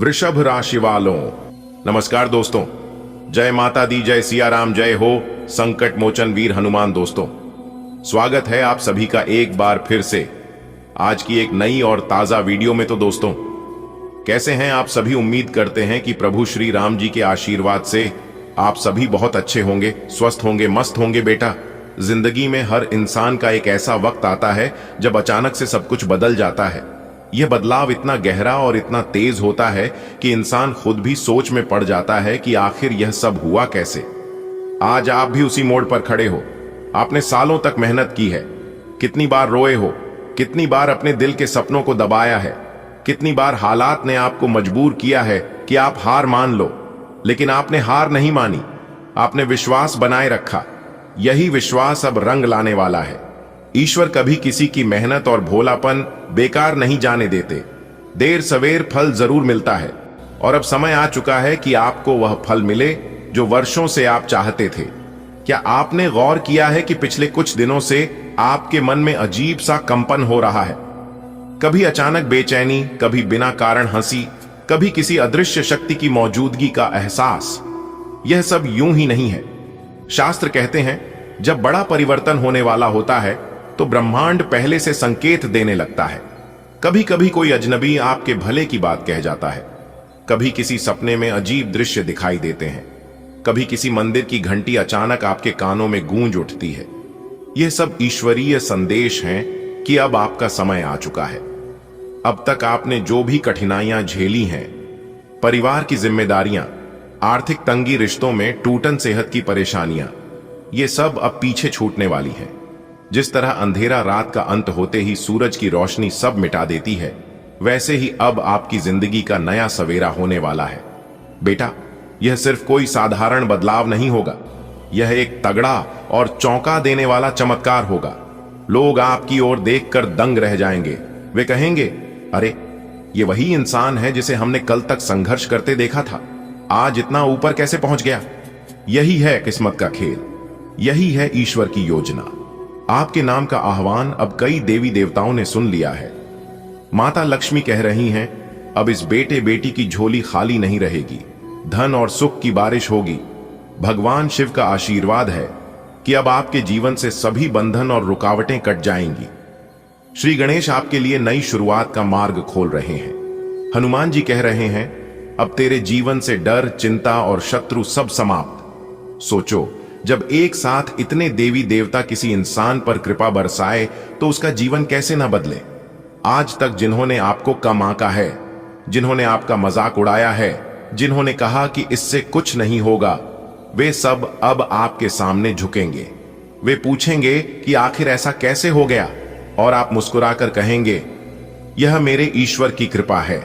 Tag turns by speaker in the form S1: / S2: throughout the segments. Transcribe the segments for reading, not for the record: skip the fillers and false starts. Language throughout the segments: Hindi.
S1: वृषभ राशि वालों, नमस्कार दोस्तों। जय माता दी, जय सिया राम, जय हो संकट मोचन वीर हनुमान। दोस्तों, स्वागत है आप सभी का एक बार फिर से आज की एक नई और ताजा वीडियो में। तो दोस्तों, कैसे हैं आप सभी? उम्मीद करते हैं कि प्रभु श्री राम जी के आशीर्वाद से आप सभी बहुत अच्छे होंगे, स्वस्थ होंगे, मस्त होंगे। बेटा, जिंदगी में हर इंसान का एक ऐसा वक्त आता है जब अचानक से सब कुछ बदल जाता है। यह बदलाव इतना गहरा और इतना तेज होता है कि इंसान खुद भी सोच में पड़ जाता है कि आखिर यह सब हुआ कैसे। आज आप भी उसी मोड़ पर खड़े हो। आपने सालों तक मेहनत की है, कितनी बार रोए हो, कितनी बार अपने दिल के सपनों को दबाया है, कितनी बार हालात ने आपको मजबूर किया है कि आप हार मान लो, लेकिन आपने हार नहीं मानी। आपने विश्वास बनाए रखा। यही विश्वास अब रंग लाने वाला है। ईश्वर कभी किसी की मेहनत और भोलापन बेकार नहीं जाने देते। देर सवेर फल जरूर मिलता है और अब समय आ चुका है कि आपको वह फल मिले जो वर्षों से आप चाहते थे। क्या आपने गौर किया है कि पिछले कुछ दिनों से आपके मन में अजीब सा कंपन हो रहा है? कभी अचानक बेचैनी, कभी बिना कारण हंसी, कभी किसी अदृश्य शक्ति की मौजूदगी का एहसास। यह सब यूं ही नहीं है। शास्त्र कहते हैं, जब बड़ा परिवर्तन होने वाला होता है तो ब्रह्मांड पहले से संकेत देने लगता है। कभी कभी कोई अजनबी आपके भले की बात कह जाता है, कभी किसी सपने में अजीब दृश्य दिखाई देते हैं, कभी किसी मंदिर की घंटी अचानक आपके कानों में गूंज उठती है। यह सब ईश्वरीय संदेश हैं कि अब आपका समय आ चुका है। अब तक आपने जो भी कठिनाइयां झेली हैं, परिवार की जिम्मेदारियां, आर्थिक तंगी, रिश्तों में टूटन, सेहत की परेशानियां, ये सब अब पीछे छूटने वाली हैं। जिस तरह अंधेरा रात का अंत होते ही सूरज की रोशनी सब मिटा देती है, वैसे ही अब आपकी जिंदगी का नया सवेरा होने वाला है। बेटा, यह सिर्फ कोई साधारण बदलाव नहीं होगा, यह एक तगड़ा और चौंका देने वाला चमत्कार होगा। लोग आपकी ओर देखकर दंग रह जाएंगे। वे कहेंगे, अरे, ये वही इंसान है जिसे हमने कल तक संघर्ष करते देखा था, आज इतना ऊपर कैसे पहुंच गया? यही है किस्मत का खेल, यही है ईश्वर की योजना। आपके नाम का आह्वान अब कई देवी देवताओं ने सुन लिया है। माता लक्ष्मी कह रही हैं, अब इस बेटे बेटी की झोली खाली नहीं रहेगी, धन और सुख की बारिश होगी। भगवान शिव का आशीर्वाद है कि अब आपके जीवन से सभी बंधन और रुकावटें कट जाएंगी। श्री गणेश आपके लिए नई शुरुआत का मार्ग खोल रहे हैं। हनुमान जी कह रहे हैं, अब तेरे जीवन से डर, चिंता और शत्रु सब समाप्त। सोचो, जब एक साथ इतने देवी देवता किसी इंसान पर कृपा बरसाए तो उसका जीवन कैसे ना बदले। आज तक जिन्होंने आपको कम आंका है, जिन्होंने आपका मजाक उड़ाया है, जिन्होंने कहा कि इससे कुछ नहीं होगा, वे सब अब आपके सामने झुकेंगे। वे पूछेंगे कि आखिर ऐसा कैसे हो गया, और आप मुस्कुराकर कहेंगे, यह मेरे ईश्वर की कृपा है।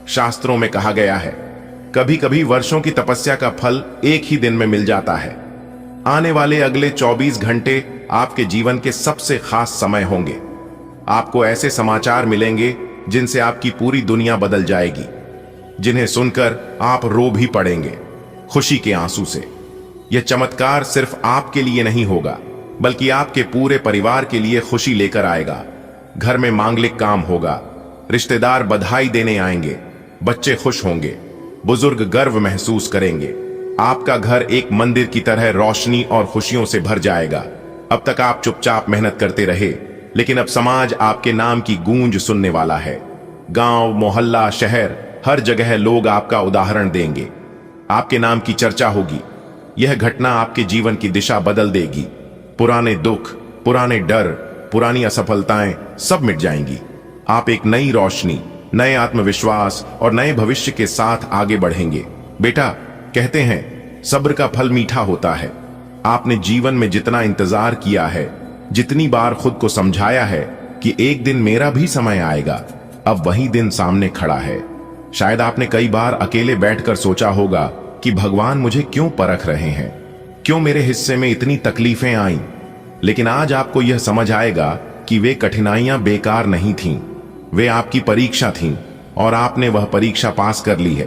S1: शास्त्रों में कहा गया है, कभी कभी वर्षों की तपस्या का फल एक ही दिन में मिल जाता है। आने वाले अगले 24 घंटे आपके जीवन के सबसे खास समय होंगे। आपको ऐसे समाचार मिलेंगे जिनसे आपकी पूरी दुनिया बदल जाएगी, जिन्हें सुनकर आप रो भी पड़ेंगे खुशी के आंसू से। यह चमत्कार सिर्फ आपके लिए नहीं होगा, बल्कि आपके पूरे परिवार के लिए खुशी लेकर आएगा। घर में मांगलिक काम होगा, रिश्तेदार बधाई देने आएंगे, बच्चे खुश होंगे, बुजुर्ग गर्व महसूस करेंगे। आपका घर एक मंदिर की तरह रोशनी और खुशियों से भर जाएगा। अब तक आप चुपचाप मेहनत करते रहे, लेकिन अब समाज आपके नाम की गूंज सुनने वाला है। गांव, मोहल्ला, शहर, हर जगह लोग आपका उदाहरण देंगे। आपके नाम की चर्चा होगी। यह घटना आपके जीवन की दिशा बदल देगी। पुराने दुख, पुराने डर, पुरानी असफलताएं सब मिट जाएंगी। आप एक नई रोशनी, नए आत्मविश्वास और नए भविष्य के साथ आगे बढ़ेंगे। बेटा, कहते हैं, सब्र का फल मीठा होता है। आपने जीवन में जितना इंतजार किया है, जितनी बार खुद को समझाया है कि एक दिन मेरा भी समय आएगा, अब वही दिन सामने खड़ा है। शायद आपने कई बार अकेले बैठकर सोचा होगा कि भगवान मुझे क्यों परख रहे हैं, क्यों मेरे हिस्से में इतनी तकलीफें आईं। लेकिन आज आपको यह समझ आएगा कि वे कठिनाइयां बेकार नहीं थीं, वे आपकी परीक्षा थीं और आपने वह परीक्षा पास कर ली है।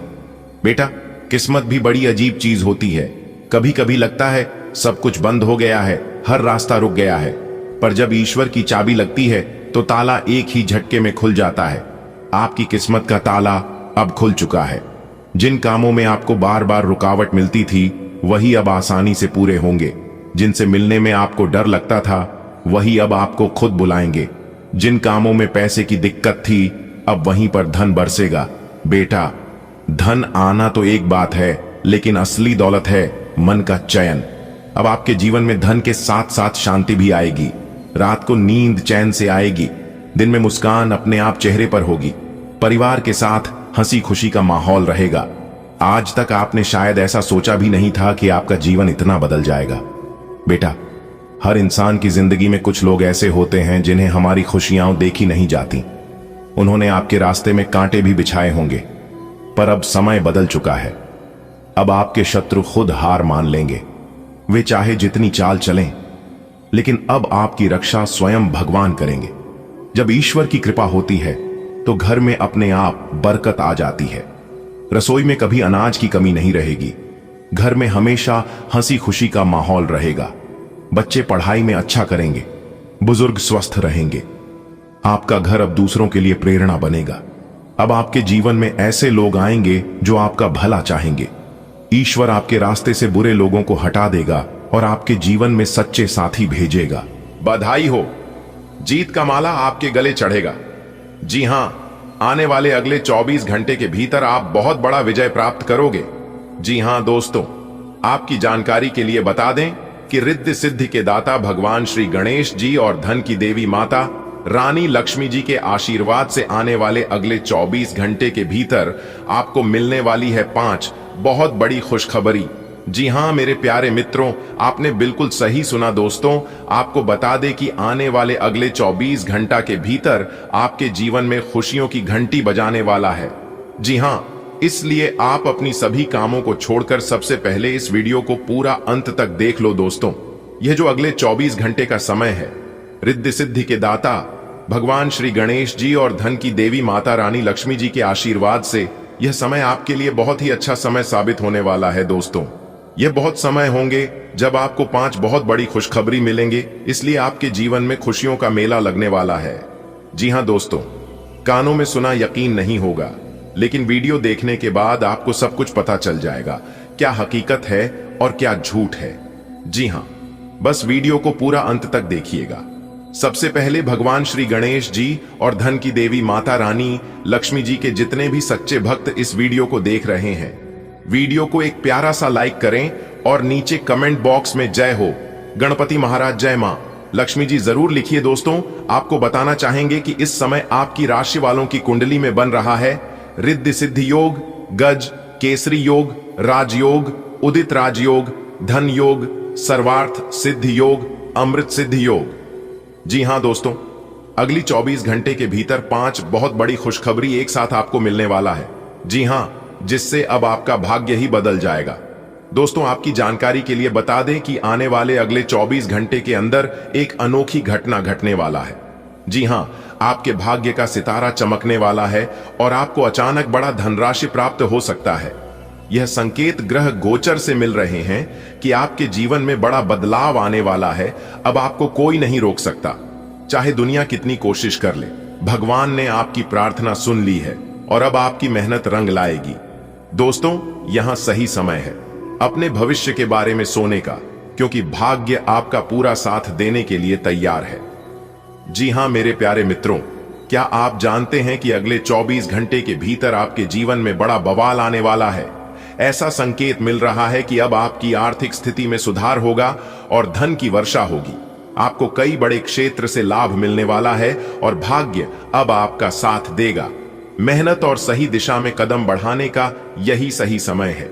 S1: बेटा, किस्मत भी बड़ी अजीब चीज होती है। कभी कभी लगता है सब कुछ बंद हो गया है, हर रास्ता रुक गया है, पर जब ईश्वर की चाबी लगती है तो ताला एक ही झटके में खुल जाता है। आपकी किस्मत का ताला अब खुल चुका है। जिन कामों में आपको बार बार रुकावट मिलती थी वही अब आसानी से पूरे होंगे। जिनसे मिलने में आपको डर लगता था वही अब आपको खुद बुलाएंगे। जिन कामों में पैसे की दिक्कत थी अब वहीं पर धन बरसेगा। बेटा, धन आना तो एक बात है, लेकिन असली दौलत है मन का चयन। अब आपके जीवन में धन के साथ साथ शांति भी आएगी। रात को नींद चैन से आएगी। दिन में मुस्कान अपने आप चेहरे पर होगी। परिवार के साथ हंसी खुशी का माहौल रहेगा। आज तक आपने शायद ऐसा सोचा भी नहीं था कि आपका जीवन इतना बदल जाएगा। बेटा, हर इंसान की जिंदगी में कुछ लोग ऐसे होते हैं जिन्हें हमारी खुशियां देखी नहीं जाती। उन्होंने आपके रास्ते में कांटे भी बिछाए होंगे, पर अब समय बदल चुका है। अब आपके शत्रु खुद हार मान लेंगे। वे चाहे जितनी चाल चलें, लेकिन अब आपकी रक्षा स्वयं भगवान करेंगे। जब ईश्वर की कृपा होती है तो घर में अपने आप बरकत आ जाती है। रसोई में कभी अनाज की कमी नहीं रहेगी। घर में हमेशा हंसी खुशी का माहौल रहेगा। बच्चे पढ़ाई में अच्छा करेंगे। बुजुर्ग स्वस्थ रहेंगे। आपका घर अब दूसरों के लिए प्रेरणा बनेगा। अब आपके जीवन में ऐसे लोग आएंगे जो आपका भला चाहेंगे। ईश्वर आपके रास्ते से बुरे लोगों को हटा देगा और आपके जीवन में सच्चे साथी भेजेगा। बधाई हो, जीत का माला आपके गले चढ़ेगा। जी हां, आने वाले अगले 24 घंटे के भीतर आप बहुत बड़ा विजय प्राप्त करोगे। जी हां दोस्तों, आपकी जानकारी के लिए बता दें कि रिद्धि सिद्धि के दाता भगवान श्री गणेश जी और धन की देवी माता रानी लक्ष्मी जी के आशीर्वाद से आने वाले अगले 24 घंटे के भीतर आपको मिलने वाली है 5 बहुत बड़ी खुशखबरी। जी हां मेरे प्यारे मित्रों, आपने बिल्कुल सही सुना दोस्तों। आपको बता दें कि आने वाले अगले 24 घंटा के भीतर आपके जीवन में खुशियों की घंटी बजाने वाला है। जी हां, इसलिए आप अपनी सभी कामों को छोड़कर सबसे पहले इस वीडियो को पूरा अंत तक देख लो दोस्तों। यह जो अगले 24 घंटे का समय है, रिद्धि सिद्धि के दाता भगवान श्री गणेश जी और धन की देवी माता रानी लक्ष्मी जी के आशीर्वाद से यह समय आपके लिए बहुत ही अच्छा समय साबित होने वाला है दोस्तों। यह बहुत समय होंगे जब आपको 5 बहुत बड़ी खुशखबरी मिलेंगे, इसलिए आपके जीवन में खुशियों का मेला लगने वाला है। जी हां दोस्तों, कानों में सुना यकीन नहीं होगा, लेकिन वीडियो देखने के बाद आपको सब कुछ पता चल जाएगा, क्या हकीकत है और क्या झूठ है। जी हां, बस वीडियो को पूरा अंत तक देखिएगा। सबसे पहले भगवान श्री गणेश जी और धन की देवी माता रानी लक्ष्मी जी के जितने भी सच्चे भक्त इस वीडियो को देख रहे हैं, वीडियो को एक प्यारा सा लाइक करें और नीचे कमेंट बॉक्स में जय हो, गणपति महाराज जय मां, लक्ष्मी जी जरूर लिखिए दोस्तों। आपको बताना चाहेंगे कि इस समय आपकी राशि वालों की कुंडली में बन रहा है रिद्धि सिद्धि योग, गज केसरी योग, राजयोग, उदित राजयोग, धन योग, सर्वार्थ सिद्धि योग, अमृत सिद्धि योग। जी हां दोस्तों, अगली 24 घंटे के भीतर 5 बहुत बड़ी खुशखबरी एक साथ आपको मिलने वाला है। जी हां, जिससे अब आपका भाग्य ही बदल जाएगा। दोस्तों, आपकी जानकारी के लिए बता दें कि आने वाले अगले 24 घंटे के अंदर एक अनोखी घटना घटने वाला है। जी हां, आपके भाग्य का सितारा चमकने वाला है और आपको अचानक बड़ा धनराशि प्राप्त हो सकता है। यह संकेत ग्रह गोचर से मिल रहे हैं कि आपके जीवन में बड़ा बदलाव आने वाला है। अब आपको कोई नहीं रोक सकता, चाहे दुनिया कितनी कोशिश कर ले। भगवान ने आपकी प्रार्थना सुन ली है और अब आपकी मेहनत रंग लाएगी। दोस्तों, यहां सही समय है अपने भविष्य के बारे में सोचने का, क्योंकि भाग्य आपका पूरा साथ देने के लिए तैयार है। जी हां मेरे प्यारे मित्रों, क्या आप जानते हैं कि अगले 24 घंटे के भीतर आपके जीवन में बड़ा बवाल आने वाला है। ऐसा संकेत मिल रहा है कि अब आपकी आर्थिक स्थिति में सुधार होगा और धन की वर्षा होगी। आपको कई बड़े क्षेत्र से लाभ मिलने वाला है और भाग्य अब आपका साथ देगा। मेहनत और सही दिशा में कदम बढ़ाने का यही सही समय है।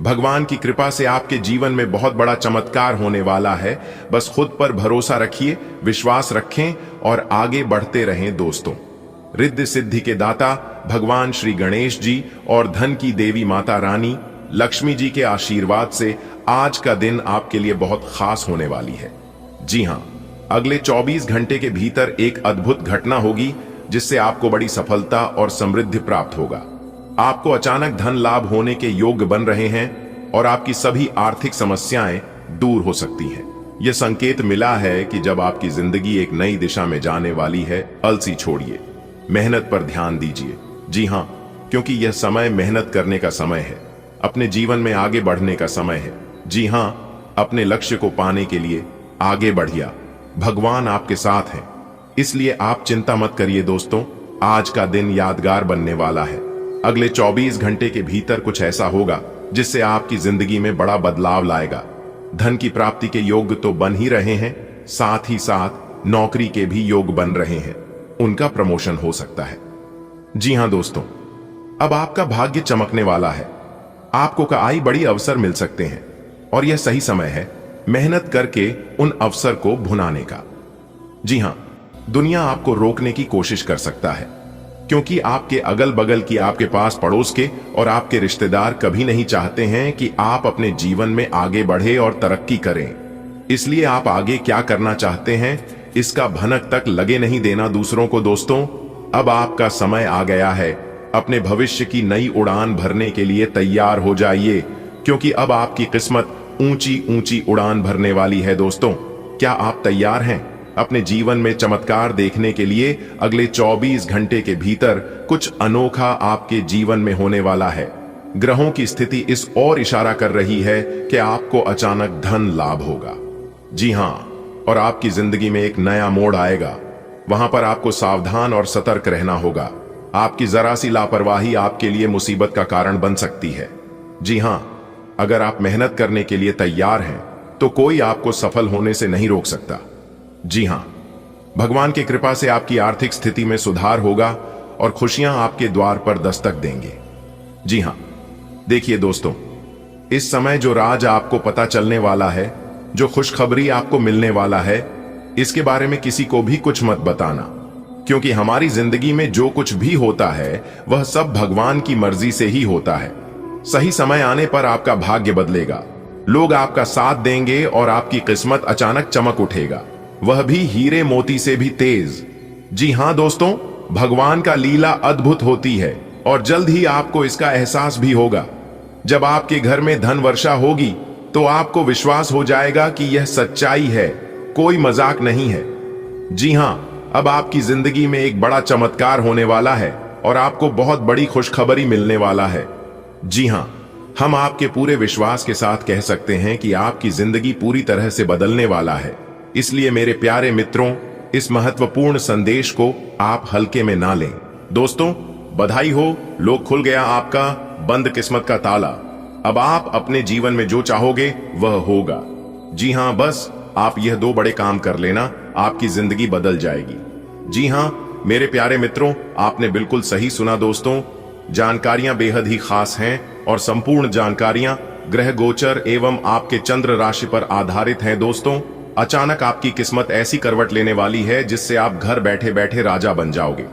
S1: भगवान की कृपा से आपके जीवन में बहुत बड़ा चमत्कार होने वाला है। बस खुद पर भरोसा रखिए, विश्वास रखें और आगे बढ़ते रहें दोस्तों। रिद्धि सिद्धि के दाता भगवान श्री गणेश जी और धन की देवी माता रानी लक्ष्मी जी के आशीर्वाद से आज का दिन आपके लिए बहुत खास होने वाली है। जी हां, अगले 24 घंटे के भीतर एक अद्भुत घटना होगी जिससे आपको बड़ी सफलता और समृद्धि प्राप्त होगा। आपको अचानक धन लाभ होने के योग्य बन रहे हैं और आपकी सभी आर्थिक समस्याएं दूर हो सकती हैं। यह संकेत मिला है कि जब आपकी जिंदगी एक नई दिशा में जाने वाली है, अलसी छोड़िए, मेहनत पर ध्यान दीजिए। जी हां, क्योंकि यह समय मेहनत करने का समय है, अपने जीवन में आगे बढ़ने का समय है। जी हां, अपने लक्ष्य को पाने के लिए आगे बढ़िया, भगवान आपके साथ हैं। इसलिए आप चिंता मत करिए दोस्तों, आज का दिन यादगार बनने वाला है। अगले 24 घंटे के भीतर कुछ ऐसा होगा जिससे आपकी जिंदगी में बड़ा बदलाव लाएगा। धन की प्राप्ति के योग तो बन ही रहे हैं, साथ ही साथ नौकरी के भी योग बन रहे हैं, उनका प्रमोशन हो सकता है। जी हां दोस्तों, अब आपका भाग्य चमकने वाला है, आपको कई बड़ी अवसर मिल सकते हैं और यह सही समय है मेहनत करके उन अवसर को भुनाने का। जी हां, दुनिया आपको रोकने की कोशिश कर सकता है, क्योंकि आपके अगल बगल की, आपके पास पड़ोस के और आपके रिश्तेदार कभी नहीं चाहते हैं कि आप अपने जीवन में आगे बढ़े और तरक्की करें। इसलिए आप आगे क्या करना चाहते हैं इसका भनक तक लगे नहीं देना दूसरों को। दोस्तों, अब आपका समय आ गया है, अपने भविष्य की नई उड़ान भरने के लिए तैयार हो जाइए, क्योंकि अब आपकी किस्मत ऊंची ऊंची उड़ान भरने वाली है। दोस्तों, क्या आप तैयार हैं अपने जीवन में चमत्कार देखने के लिए? अगले 24 घंटे के भीतर कुछ अनोखा आपके जीवन में होने वाला है। ग्रहों की स्थिति इस ओर इशारा कर रही है कि आपको अचानक धन लाभ होगा। जी हां, और आपकी जिंदगी में एक नया मोड़ आएगा। वहां पर आपको सावधान और सतर्क रहना होगा। आपकी जरा सी लापरवाही आपके लिए मुसीबत का कारण बन सकती है। जी हां, अगर आप मेहनत करने के लिए तैयार हैं तो कोई आपको सफल होने से नहीं रोक सकता। जी हां, भगवान की कृपा से आपकी आर्थिक स्थिति में सुधार होगा और खुशियां आपके द्वार पर दस्तक देंगे। जी हां, देखिए दोस्तों, इस समय जो राज आपको पता चलने वाला है, जो खुशखबरी आपको मिलने वाला है, इसके बारे में किसी को भी कुछ मत बताना, क्योंकि हमारी जिंदगी में जो कुछ भी होता है वह सब भगवान की मर्जी से ही होता है। सही समय आने पर आपका भाग्य बदलेगा, लोग आपका साथ देंगे और आपकी किस्मत अचानक चमक उठेगा, वह भी हीरे मोती से भी तेज। जी हां दोस्तों, भगवान का लीला अद्भुत होती है और जल्द ही आपको इसका एहसास भी होगा। जब आपके घर में धन वर्षा होगी तो आपको विश्वास हो जाएगा कि यह सच्चाई है, कोई मजाक नहीं है। जी हां, अब आपकी जिंदगी में एक बड़ा चमत्कार होने वाला है और आपको बहुत बड़ी खुशखबरी मिलने वाला है। जी हां, हम आपके पूरे विश्वास के साथ कह सकते हैं कि आपकी जिंदगी पूरी तरह से बदलने वाला है। इसलिए मेरे प्यारे मित्रों, इस महत्वपूर्ण संदेश को आप हल्के में ना लें। दोस्तों, बधाई हो, लोग खुल गया आपका बंद किस्मत का ताला। अब आप अपने जीवन में जो चाहोगे वह होगा। जी हां, बस आप यह 2 बड़े काम कर लेना, आपकी जिंदगी बदल जाएगी। जी हां मेरे प्यारे मित्रों, आपने बिल्कुल सही सुना दोस्तों। जानकारियां बेहद ही खास हैं और संपूर्ण जानकारियां ग्रह गोचर एवं आपके चंद्र राशि पर आधारित हैं। दोस्तों, अचानक आपकी किस्मत ऐसी करवट लेने वाली है जिससे आप घर बैठे बैठे राजा बन जाओगे।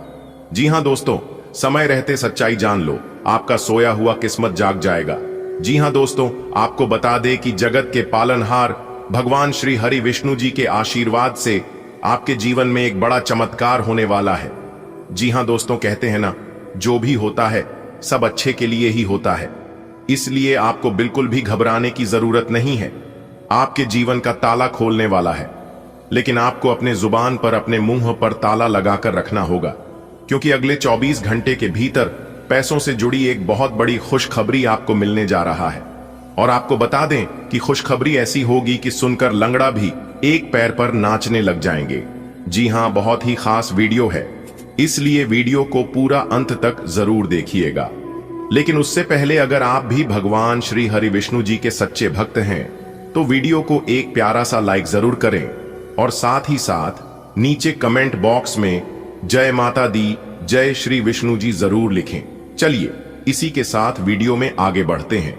S1: जी हां दोस्तों, समय रहते सच्चाई जान लो, आपका सोया हुआ किस्मत जाग जाएगा। जी हां दोस्तों, आपको बता दे कि जगत के पालनहार भगवान श्री हरि विष्णु जी के आशीर्वाद से आपके जीवन में एक बड़ा चमत्कार होने वाला है। जी हां दोस्तों, कहते हैं ना, जो भी होता है सब अच्छे के लिए ही होता है। इसलिए आपको बिल्कुल भी घबराने की जरूरत नहीं है। आपके जीवन का ताला खोलने वाला है, लेकिन आपको अपने जुबान पर, अपने मुंह पर ताला लगाकर रखना होगा, क्योंकि अगले 24 घंटे के भीतर पैसों से जुड़ी एक बहुत बड़ी खुशखबरी आपको मिलने जा रहा है। और आपको बता दें कि खुशखबरी ऐसी होगी कि सुनकर लंगड़ा भी एक पैर पर नाचने लग जाएंगे। जी हां, बहुत ही खास वीडियो है, इसलिए वीडियो को पूरा अंत तक जरूर देखिएगा। लेकिन उससे पहले अगर आप भी भगवान श्री हरि विष्णु जी के सच्चे भक्त हैं तो वीडियो को एक प्यारा सा लाइक जरूर करें और साथ ही साथ नीचे कमेंट बॉक्स में जय माता दी, जय श्री विष्णु जी जरूर लिखें। चलिए इसी के साथ वीडियो में आगे बढ़ते हैं।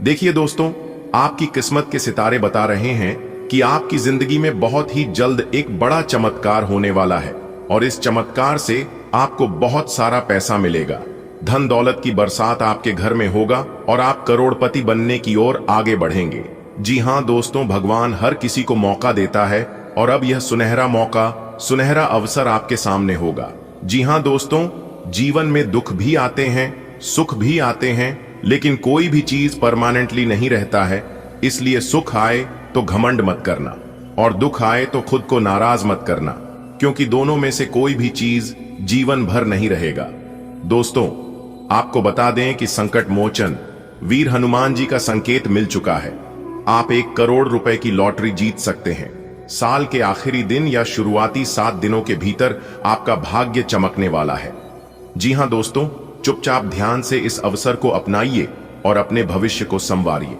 S1: देखिए दोस्तों, आपकी किस्मत के सितारे बता रहे हैं कि आपकी जिंदगी में बहुत ही जल्द एक बड़ा चमत्कार होने वाला है और इस चमत्कार से आपको बहुत सारा पैसा मिलेगा। धन दौलत की बरसात आपके घर में होगा और आप करोड़पति बनने की ओर आगे बढ़ेंगे। जी हां दोस्तों, भगवान हर किसी को मौका देता है और अब यह सुनहरा मौका, सुनहरा अवसर आपके सामने होगा। जी हां दोस्तों, जीवन में दुख भी आते हैं, सुख भी आते हैं, लेकिन कोई भी चीज परमानेंटली नहीं रहता है। इसलिए सुख आए तो घमंड मत करना और दुख आए तो खुद को नाराज मत करना, क्योंकि दोनों में से कोई भी चीज जीवन भर नहीं रहेगा। दोस्तों, आपको बता दें कि संकट मोचन वीर हनुमान जी का संकेत मिल चुका है। आप 1 करोड़ रुपए की लॉटरी जीत सकते हैं। साल के आखिरी दिन या शुरुआती 7 दिनों के भीतर आपका भाग्य चमकने वाला है। जी हां दोस्तों, चुपचाप ध्यान से इस अवसर को अपनाइए और अपने भविष्य को संवारिए।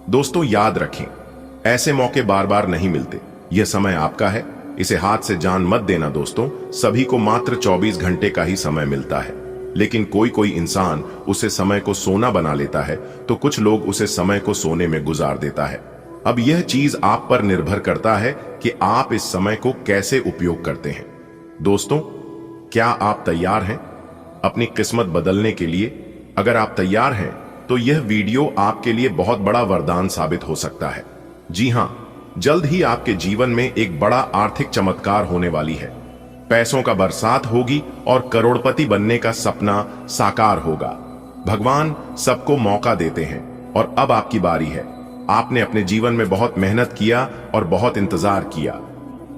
S1: दोस्तों याद रखें, ऐसे मौके बार बार नहीं मिलते। यह समय आपका है, इसे हाथ से जान मत देना दोस्तों। सभी को मात्र 24 घंटे का ही समय मिलता है, लेकिन कोई कोई इंसान उसे समय को सोना बना लेता है, तो कुछ लोग उसे समय को सोने में गुजार देता है। अब यह चीज आप पर निर्भर करता है कि आप इस समय को कैसे उपयोग करते हैं। दोस्तों, क्या आप तैयार हैं अपनी किस्मत बदलने के लिए? अगर आप तैयार हैं तो यह वीडियो आपके लिए बहुत बड़ा वरदान साबित हो सकता है। जी हां, जल्द ही आपके जीवन में एक बड़ा आर्थिक चमत्कार होने वाली है। पैसों का बरसात होगी और करोड़पति बनने का सपना साकार होगा। भगवान सबको मौका देते हैं और अब आपकी बारी है। आपने अपने जीवन में बहुत मेहनत किया और बहुत इंतजार किया।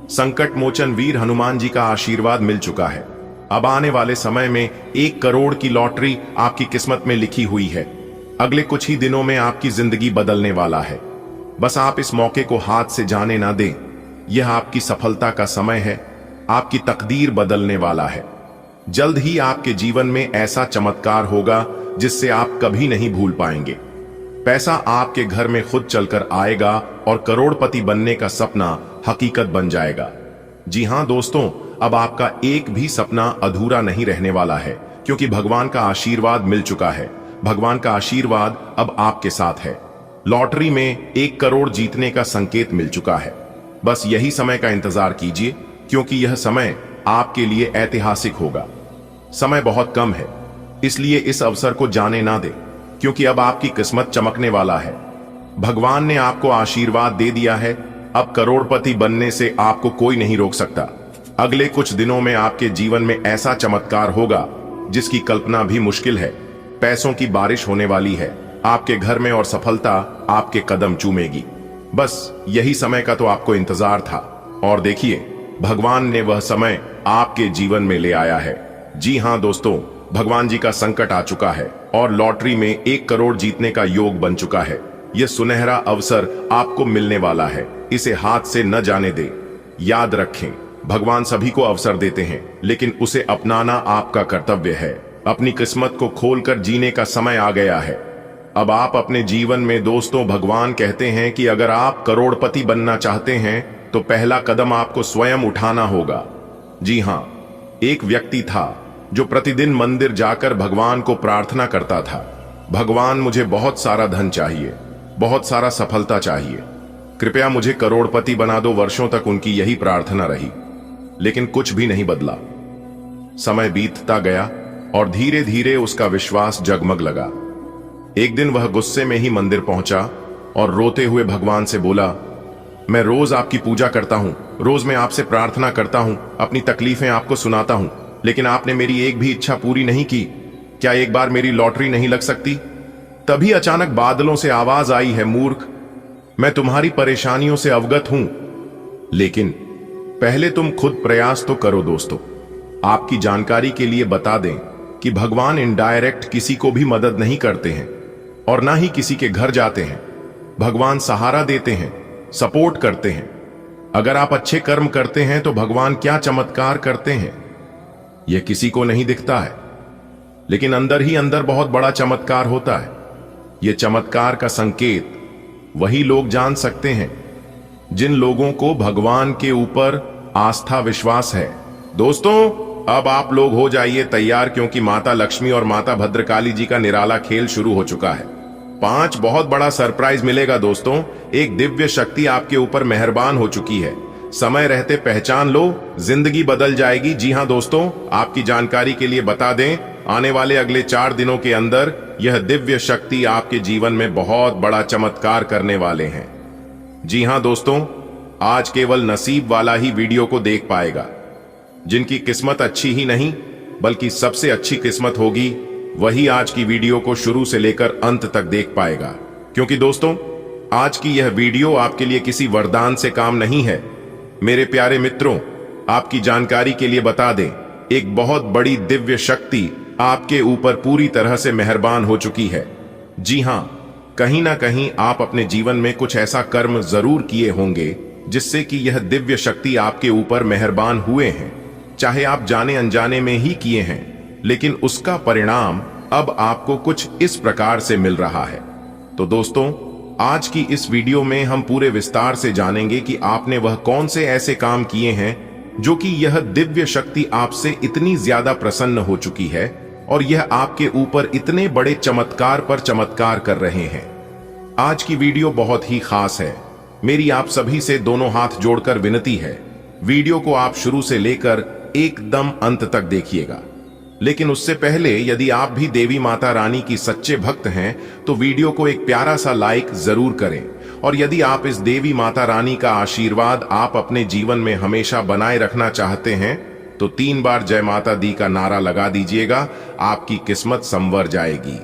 S1: संकट मोचन वीर हनुमान जी का आशीर्वाद मिल चुका है। अब आने वाले समय में 1 करोड़ की लॉटरी आपकी किस्मत में लिखी हुई है। अगले कुछ ही दिनों में आपकी जिंदगी बदलने वाला है। बस आप इस मौके को हाथ से जाने ना दें। यह आपकी सफलता का समय है। आपकी तकदीर बदलने वाला है। जल्द ही आपके जीवन में ऐसा चमत्कार होगा जिससे आप कभी नहीं भूल पाएंगे। पैसा आपके घर में खुद चलकर आएगा और करोड़पति बनने का सपना हकीकत बन जाएगा। जी हां दोस्तों, अब आपका एक भी सपना अधूरा नहीं रहने वाला है, क्योंकि भगवान का आशीर्वाद मिल चुका है। भगवान का आशीर्वाद अब आपके साथ है। लॉटरी में 1 करोड़ जीतने का संकेत मिल चुका है। बस यही समय का इंतजार कीजिए, क्योंकि यह समय आपके लिए ऐतिहासिक होगा। समय बहुत कम है, इसलिए इस अवसर को जाने ना दें, क्योंकि अब आपकी किस्मत चमकने वाला है। भगवान ने आपको आशीर्वाद दे दिया है। अब करोड़पति बनने से आपको कोई नहीं रोक सकता। अगले कुछ दिनों में आपके जीवन में ऐसा चमत्कार होगा जिसकी कल्पना भी मुश्किल है। पैसों की बारिश होने वाली है आपके घर में और सफलता आपके कदम चूमेगी। बस यही समय का तो आपको इंतजार था, और देखिए भगवान ने वह समय आपके जीवन में ले आया है। जी हां दोस्तों, भगवान जी का संकट आ चुका है और लॉटरी में 1 करोड़ जीतने का योग बन चुका है। यह सुनहरा अवसर आपको मिलने वाला है। इसे हाथ से न जाने दें। याद रखें, भगवान सभी को अवसर देते हैं, लेकिन उसे अपनाना आपका कर्तव्य है। अपनी किस्मत को खोलकर जीने का समय आ गया है। अब आप अपने जीवन में दोस्तों, भगवान कहते हैं कि अगर आप करोड़पति बनना चाहते हैं तो पहला कदम आपको स्वयं उठाना होगा। जी हां, एक व्यक्ति था जो प्रतिदिन मंदिर जाकर भगवान को प्रार्थना करता था, भगवान मुझे बहुत सारा धन चाहिए, बहुत सारा सफलता चाहिए, कृपया मुझे करोड़पति बना दो। वर्षों तक उनकी यही प्रार्थना रही, लेकिन कुछ भी नहीं बदला। समय बीतता गया और धीरे धीरे उसका विश्वास जगमग लगा। एक दिन वह गुस्से में ही मंदिर पहुंचा और रोते हुए भगवान से बोला, मैं रोज आपकी पूजा करता हूं, रोज मैं आपसे प्रार्थना करता हूं, अपनी तकलीफें आपको सुनाता हूं, लेकिन आपने मेरी एक भी इच्छा पूरी नहीं की। क्या एक बार मेरी लॉटरी नहीं लग सकती? तभी अचानक बादलों से आवाज आई है, मूर्ख, मैं तुम्हारी परेशानियों से अवगत हूं, लेकिन पहले तुम खुद प्रयास तो करो। दोस्तों, आपकी जानकारी के लिए बता दें कि भगवान इनडायरेक्ट किसी को भी मदद नहीं करते हैं और ना ही किसी के घर जाते हैं। भगवान सहारा देते हैं, सपोर्ट करते हैं। अगर आप अच्छे कर्म करते हैं तो भगवान क्या चमत्कार करते हैं यह किसी को नहीं दिखता है, लेकिन अंदर ही अंदर बहुत बड़ा चमत्कार होता है। यह चमत्कार का संकेत वही लोग जान सकते हैं जिन लोगों को भगवान के ऊपर आस्था विश्वास है। दोस्तों, अब आप लोग हो जाइए तैयार, क्योंकि माता लक्ष्मी और माता भद्रकाली जी का निराला खेल शुरू हो चुका है। 5 बहुत बड़ा सरप्राइज मिलेगा दोस्तों। एक दिव्य शक्ति आपके ऊपर मेहरबान हो चुकी है। समय रहते पहचान लो, जिंदगी बदल जाएगी। जी हां दोस्तों, आपकी जानकारी के लिए बता दें, आने वाले अगले 4 दिनों के अंदर यह दिव्य शक्ति आपके जीवन में बहुत बड़ा चमत्कार करने वाले हैं। जी हां दोस्तों, आज केवल नसीब वाला ही वीडियो को देख पाएगा। जिनकी किस्मत अच्छी ही नहीं बल्कि सबसे अच्छी किस्मत होगी, वही आज की वीडियो को शुरू से लेकर अंत तक देख पाएगा। क्योंकि दोस्तों, आज की यह वीडियो आपके लिए किसी वरदान से काम नहीं है। मेरे प्यारे मित्रों, आपकी जानकारी के लिए बता दें, एक बहुत बड़ी दिव्य शक्ति आपके ऊपर पूरी तरह से मेहरबान हो चुकी है। जी हां, कहीं ना कहीं आप अपने जीवन में कुछ ऐसा कर्म जरूर किए होंगे जिससे कि यह दिव्य शक्ति आपके ऊपर मेहरबान हुए हैं। चाहे आप जाने अनजाने में ही किए हैं, लेकिन उसका परिणाम अब आपको कुछ इस प्रकार से मिल रहा है। तो दोस्तों, आज की इस वीडियो में हम पूरे विस्तार से जानेंगे कि आपने वह कौन से ऐसे काम किए हैं जो कि यह दिव्य शक्ति आपसे इतनी ज्यादा प्रसन्न हो चुकी है और यह आपके ऊपर इतने बड़े चमत्कार पर चमत्कार कर रहे हैं। आज की वीडियो बहुत ही खास है। मेरी आप सभी से दोनों हाथ जोड़कर विनती है, वीडियो को आप शुरू से लेकर एकदम अंत तक देखिएगा। लेकिन उससे पहले यदि आप भी देवी माता रानी की सच्चे भक्त हैं तो वीडियो को एक प्यारा सा लाइक जरूर करें। और यदि आप इस देवी माता रानी का आशीर्वाद आप अपने जीवन में हमेशा बनाए रखना चाहते हैं तो 3 बार जय माता दी का नारा लगा दीजिएगा, आपकी किस्मत संवर जाएगी।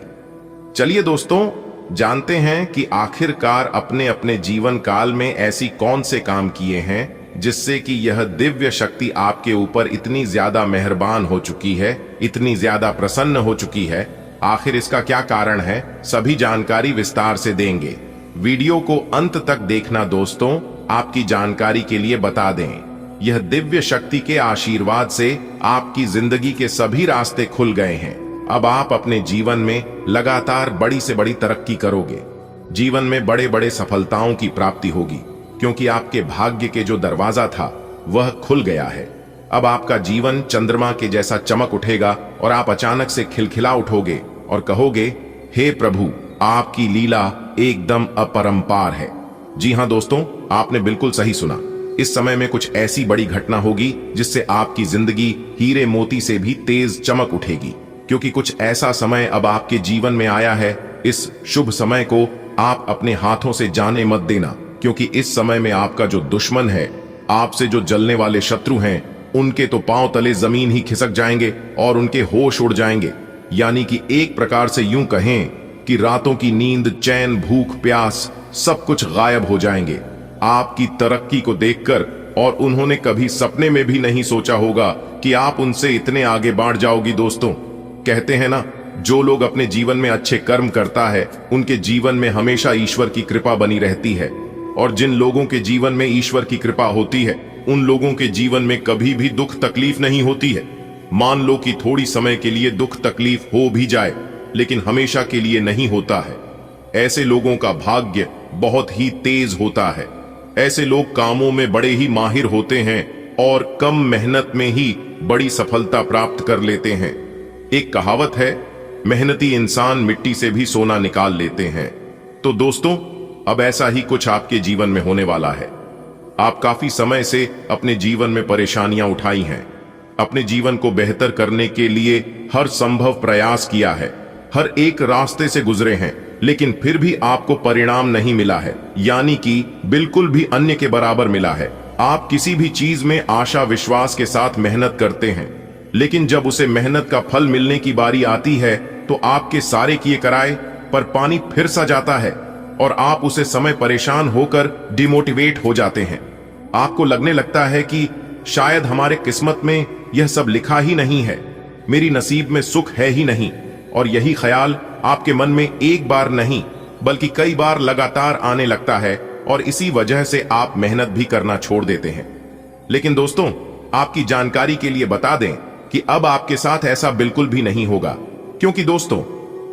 S1: चलिए दोस्तों, जानते हैं कि आखिरकार अपने अपने जीवन काल में ऐसी कौन से काम किए हैं जिससे कि यह दिव्य शक्ति आपके ऊपर इतनी ज्यादा मेहरबान हो चुकी है, इतनी ज्यादा प्रसन्न हो चुकी है। आखिर इसका क्या कारण है, सभी जानकारी विस्तार से देंगे। वीडियो को अंत तक देखना दोस्तों। आपकी जानकारी के लिए बता दें, यह दिव्य शक्ति के आशीर्वाद से आपकी जिंदगी के सभी रास्ते खुल गए हैं। अब आप अपने जीवन में लगातार बड़ी से बड़ी तरक्की करोगे। जीवन में बड़े बड़े सफलताओं की प्राप्ति होगी, क्योंकि आपके भाग्य के जो दरवाजा था वह खुल गया है। अब आपका जीवन चंद्रमा के जैसा चमक उठेगा और आप अचानक से खिलखिला उठोगे और कहोगे, हे प्रभु, आपकी लीला एकदम अपरंपार है। जी हां दोस्तों, आपने बिल्कुल सही सुना। इस समय में कुछ ऐसी बड़ी घटना होगी जिससे आपकी जिंदगी हीरे मोती से भी तेज चमक उठेगी, क्योंकि कुछ ऐसा समय अब आपके जीवन में आया है। इस शुभ समय को आप अपने हाथों से जाने मत देना, क्योंकि इस समय में आपका जो दुश्मन है, आपसे जो जलने वाले शत्रु हैं, उनके तो पांव तले जमीन ही खिसक जाएंगे और उनके होश उड़ जाएंगे। यानी कि एक प्रकार से यूं कहें कि रातों की नींद, चैन, भूख, प्यास सब कुछ गायब हो जाएंगे आपकी तरक्की को देखकर। और उन्होंने कभी सपने में भी नहीं सोचा होगा कि आप उनसे इतने आगे बढ़ जाओगी। दोस्तों, कहते हैं ना, जो लोग अपने जीवन में अच्छे कर्म करता है उनके जीवन में हमेशा ईश्वर की कृपा बनी रहती है। और जिन लोगों के जीवन में ईश्वर की कृपा होती है उन लोगों के जीवन में कभी भी दुख तकलीफ नहीं होती है। मान लो कि थोड़ी समय के लिए दुख तकलीफ हो भी जाए, लेकिन हमेशा के लिए नहीं होता है। ऐसे लोगों का भाग्य बहुत ही तेज होता है। ऐसे लोग कामों में बड़े ही माहिर होते हैं और कम मेहनत में ही बड़ी सफलता प्राप्त कर लेते हैं। एक कहावत है, मेहनती इंसान मिट्टी से भी सोना निकाल लेते हैं। तो दोस्तों, अब ऐसा ही कुछ आपके जीवन में होने वाला है। आप काफी समय से अपने जीवन में परेशानियां उठाई हैं, अपने जीवन को बेहतर करने के लिए हर संभव प्रयास किया है, हर एक रास्ते से गुजरे हैं, लेकिन फिर भी आपको परिणाम नहीं मिला है। यानी कि बिल्कुल भी अन्य के बराबर मिला है। आप किसी भी चीज में आशा विश्वास के साथ मेहनत करते हैं, लेकिन जब उसे मेहनत का फल मिलने की बारी आती है तो आपके सारे किए कराए पर पानी फिर सा जाता है और आप उसे समय परेशान होकर डिमोटिवेट हो जाते हैं। आपको लगने लगता है कि शायद हमारे किस्मत में यह सब लिखा ही नहीं है, मेरी नसीब में सुख है ही नहीं। और यही ख्याल आपके मन में एक बार नहीं बल्कि कई बार लगातार आने लगता है और इसी वजह से आप मेहनत भी करना छोड़ देते हैं। लेकिन दोस्तों, आपकी जानकारी के लिए बता दें कि अब आपके साथ ऐसा बिल्कुल भी नहीं होगा, क्योंकि दोस्तों,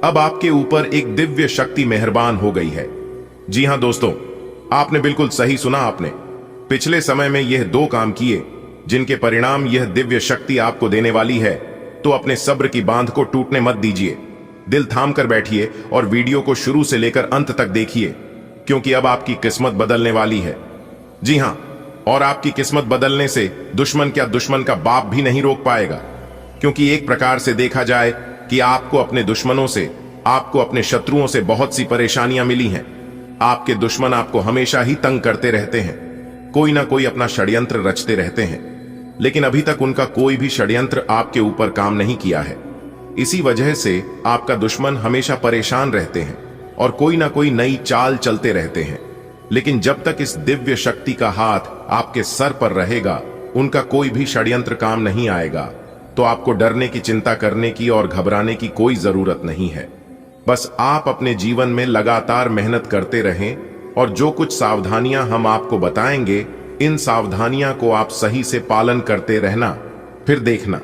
S1: अब आपके ऊपर एक दिव्य शक्ति मेहरबान हो गई है। जी हां दोस्तों, आपने बिल्कुल सही सुना। आपने पिछले समय में यह 2 काम किए जिनके परिणाम यह दिव्य शक्ति आपको देने वाली है। तो अपने सब्र की बांध को टूटने मत दीजिए, दिल थाम कर बैठिए और वीडियो को शुरू से लेकर अंत तक देखिए, क्योंकि अब आपकी किस्मत बदलने वाली है। जी हां, और आपकी किस्मत बदलने से दुश्मन क्या, दुश्मन का बाप भी नहीं रोक पाएगा। क्योंकि एक प्रकार से देखा जाए कि आपको अपने दुश्मनों से, आपको अपने शत्रुओं से बहुत सी परेशानियां मिली हैं। आपके दुश्मन आपको हमेशा ही तंग करते रहते हैं, कोई ना कोई अपना षड्यंत्र रचते रहते हैं, लेकिन अभी तक उनका कोई भी षड्यंत्र आपके ऊपर काम नहीं किया है। इसी वजह से आपका दुश्मन हमेशा परेशान रहते हैं और कोई ना कोई नई चाल चलते रहते हैं। लेकिन जब तक इस दिव्य शक्ति का हाथ आपके सर पर रहेगा, उनका कोई भी षड्यंत्र काम नहीं आएगा। तो आपको डरने की, चिंता करने की और घबराने की कोई जरूरत नहीं है। बस आप अपने जीवन में लगातार मेहनत करते रहें और जो कुछ सावधानियां हम आपको बताएंगे, इन सावधानियां को आप सही से पालन करते रहना। फिर देखना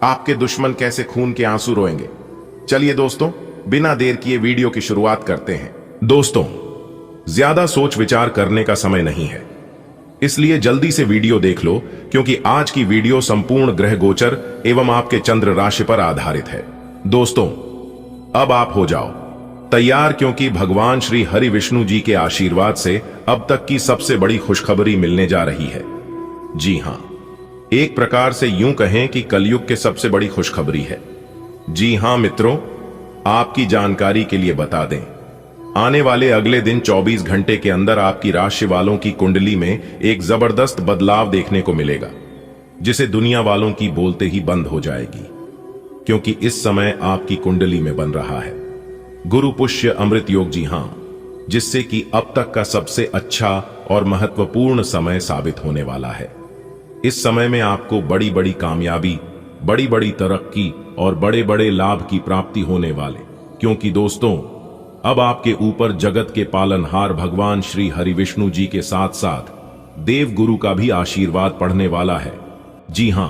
S1: आपके दुश्मन कैसे खून के आंसू रोएंगे। चलिए दोस्तों, बिना देर किए वीडियो की शुरुआत करते हैं। दोस्तों, ज्यादा सोच विचार करने का समय नहीं है, इसलिए जल्दी से वीडियो देख लो, क्योंकि आज की वीडियो संपूर्ण ग्रह गोचर एवं आपके चंद्र राशि पर आधारित है। दोस्तों, अब आप हो जाओ तैयार, क्योंकि भगवान श्री हरि विष्णु जी के आशीर्वाद से अब तक की सबसे बड़ी खुशखबरी मिलने जा रही है। जी हां, एक प्रकार से यूं कहें कि कलयुग के सबसे बड़ी खुशखबरी है। जी हां मित्रों, आपकी जानकारी के लिए बता दें, आने वाले अगले दिन 24 घंटे के अंदर आपकी राशि वालों की कुंडली में एक जबरदस्त बदलाव देखने को मिलेगा, जिसे दुनिया वालों की बोलते ही बंद हो जाएगी, क्योंकि इस समय आपकी कुंडली में बन रहा है गुरु पुष्य अमृत योग। जी हां, जिससे कि अब तक का सबसे अच्छा और महत्वपूर्ण समय साबित होने वाला है। इस समय में आपको बड़ी बड़ी कामयाबी, बड़ी बड़ी तरक्की और बड़े बड़े लाभ की प्राप्ति होने वाले, क्योंकि दोस्तों, अब आपके ऊपर जगत के पालनहार भगवान श्री हरि विष्णु जी के साथ साथ देव गुरु का भी आशीर्वाद पड़ने वाला है। जी हां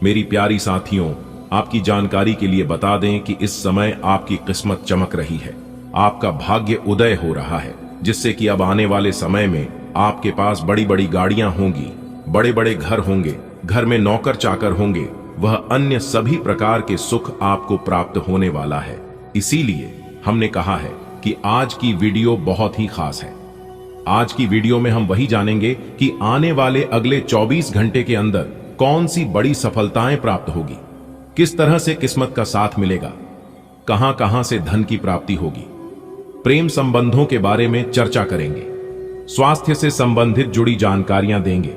S1: मेरी प्यारी साथियों, आपकी जानकारी के लिए बता दें कि इस समय आपकी किस्मत चमक रही है, आपका भाग्य उदय हो रहा है, जिससे कि अब आने वाले समय में आपके पास बड़ी बड़ी गाड़ियां होंगी, बड़े बड़े घर होंगे, घर में नौकर चाकर होंगे, वह अन्य सभी प्रकार के सुख आपको प्राप्त होने वाला है। इसीलिए हमने कहा है कि आज की वीडियो बहुत ही खास है। आज की वीडियो में हम वही जानेंगे कि आने वाले अगले 24 घंटे के अंदर कौन सी बड़ी सफलताएं प्राप्त होगी, किस तरह से किस्मत का साथ मिलेगा, कहां कहां से धन की प्राप्ति होगी, प्रेम संबंधों के बारे में चर्चा करेंगे, स्वास्थ्य से संबंधित जुड़ी जानकारियां देंगे,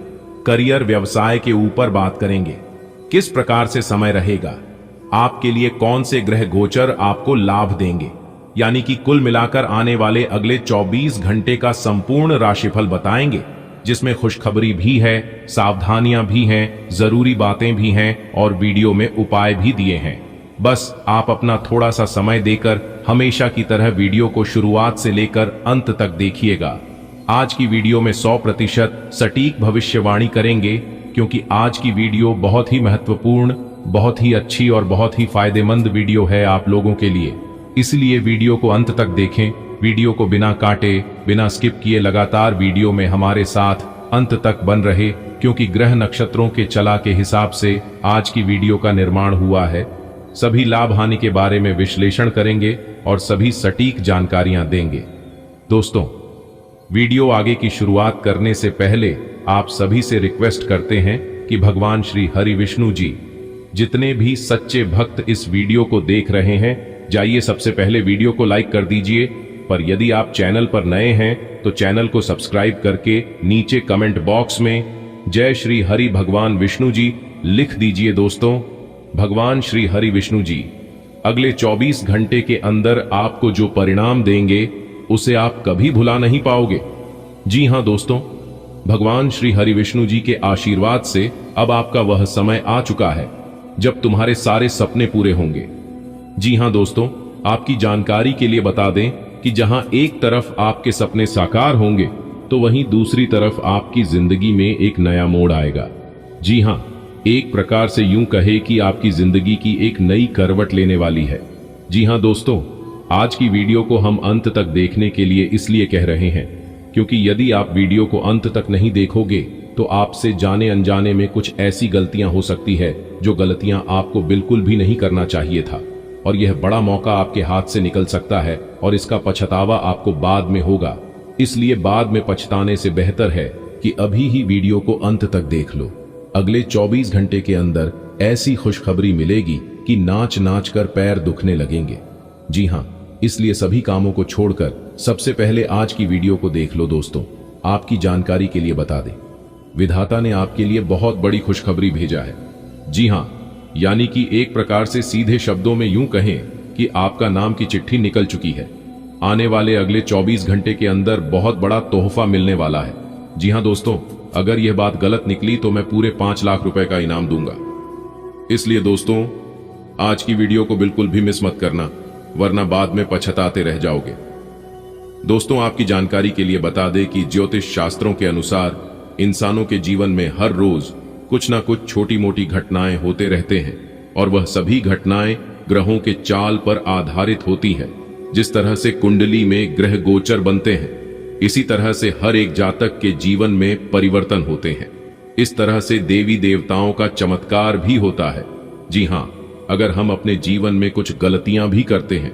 S1: करियर व्यवसाय के ऊपर बात करेंगे, किस प्रकार से समय रहेगा, आपके लिए कौन से ग्रह गोचर आपको लाभ देंगे, यानी कि कुल मिलाकर आने वाले अगले 24 घंटे का संपूर्ण राशिफल बताएंगे, जिसमें खुशखबरी भी है, सावधानियां भी हैं, जरूरी बातें भी हैं और वीडियो में उपाय भी दिए हैं। बस आप अपना थोड़ा सा समय देकर हमेशा की तरह वीडियो को शुरुआत से लेकर अंत तक देखिएगा। आज की वीडियो में 100% सटीक भविष्यवाणी करेंगे, क्योंकि आज की वीडियो बहुत ही महत्वपूर्ण, बहुत ही अच्छी और बहुत ही फायदेमंद वीडियो है आप लोगों के लिए। इसलिए वीडियो को अंत तक देखें, वीडियो को बिना काटे, बिना स्किप किए लगातार वीडियो में हमारे साथ अंत तक बन रहे, क्योंकि ग्रह नक्षत्रों के चला के हिसाब से आज की वीडियो का निर्माण हुआ है। सभी लाभ हानि के बारे में विश्लेषण करेंगे और सभी सटीक जानकारियां देंगे। दोस्तों, वीडियो आगे की शुरुआत करने से पहले आप सभी से रिक्वेस्ट करते हैं कि भगवान श्री हरि विष्णु जी, जितने भी सच्चे भक्त इस वीडियो को देख रहे हैं, जाइए सबसे पहले वीडियो को लाइक कर दीजिए। पर यदि आप चैनल पर नए हैं तो चैनल को सब्सक्राइब करके नीचे कमेंट बॉक्स में जय श्री हरि भगवान विष्णु जी लिख दीजिए। दोस्तों, भगवान श्री हरि विष्णु जी अगले 24 घंटे के अंदर आपको जो परिणाम देंगे, उसे आप कभी भुला नहीं पाओगे। जी हां दोस्तों, भगवान श्री हरि विष्णु जी के आशीर्वाद से अब आपका वह समय आ चुका है जब तुम्हारे सारे सपने पूरे होंगे। जी हां दोस्तों, आपकी जानकारी के लिए बता दें कि जहां एक तरफ आपके सपने साकार होंगे, तो वहीं दूसरी तरफ आपकी जिंदगी में एक नया मोड़ आएगा। जी हां, एक प्रकार से यूं कहे कि आपकी जिंदगी की एक नई करवट लेने वाली है। जी हां दोस्तों, आज की वीडियो को हम अंत तक देखने के लिए इसलिए कह रहे हैं, क्योंकि यदि आप वीडियो को अंत तक नहीं देखोगे तो आपसे जाने अनजाने में कुछ ऐसी गलतियां हो सकती है जो गलतियां आपको बिल्कुल भी नहीं करना चाहिए था, और यह बड़ा मौका आपके हाथ से निकल सकता है और इसका पछतावा आपको बाद में होगा। इसलिए बाद में पछताने से बेहतर है कि अभी ही वीडियो को अंत तक देख लो। अगले 24 घंटे के अंदर ऐसी खुशखबरी मिलेगी कि नाच नाच कर पैर दुखने लगेंगे। जी हां, इसलिए सभी कामों को छोड़कर सबसे पहले आज की वीडियो को देख लो। दोस्तों, आपकी जानकारी के लिए बता दें, विधाता ने आपके लिए बहुत बड़ी खुशखबरी भेजा है। जी हां, यानी कि एक प्रकार से सीधे शब्दों में यूं कहें कि आपका नाम की चिट्ठी निकल चुकी है। आने वाले अगले 24 घंटे के अंदर बहुत बड़ा तोहफा मिलने वाला है। जी हां दोस्तों, अगर यह बात गलत निकली तो मैं पूरे 5 लाख रुपए का इनाम दूंगा। इसलिए दोस्तों, आज की वीडियो को बिल्कुल भी मिस मत करना, वरना बाद में पछताते रह जाओगे। दोस्तों, आपकी जानकारी के लिए बता दें कि ज्योतिष शास्त्रों के अनुसार इंसानों के जीवन में हर रोज कुछ ना कुछ छोटी मोटी घटनाएं होते रहते हैं, और वह सभी घटनाएं ग्रहों के चाल पर आधारित होती है। जिस तरह से कुंडली में ग्रह गोचर बनते हैं, इसी तरह से हर एक जातक के जीवन में परिवर्तन होते हैं। इस तरह से देवी देवताओं का चमत्कार भी होता है। जी हां, अगर हम अपने जीवन में कुछ गलतियां भी करते हैं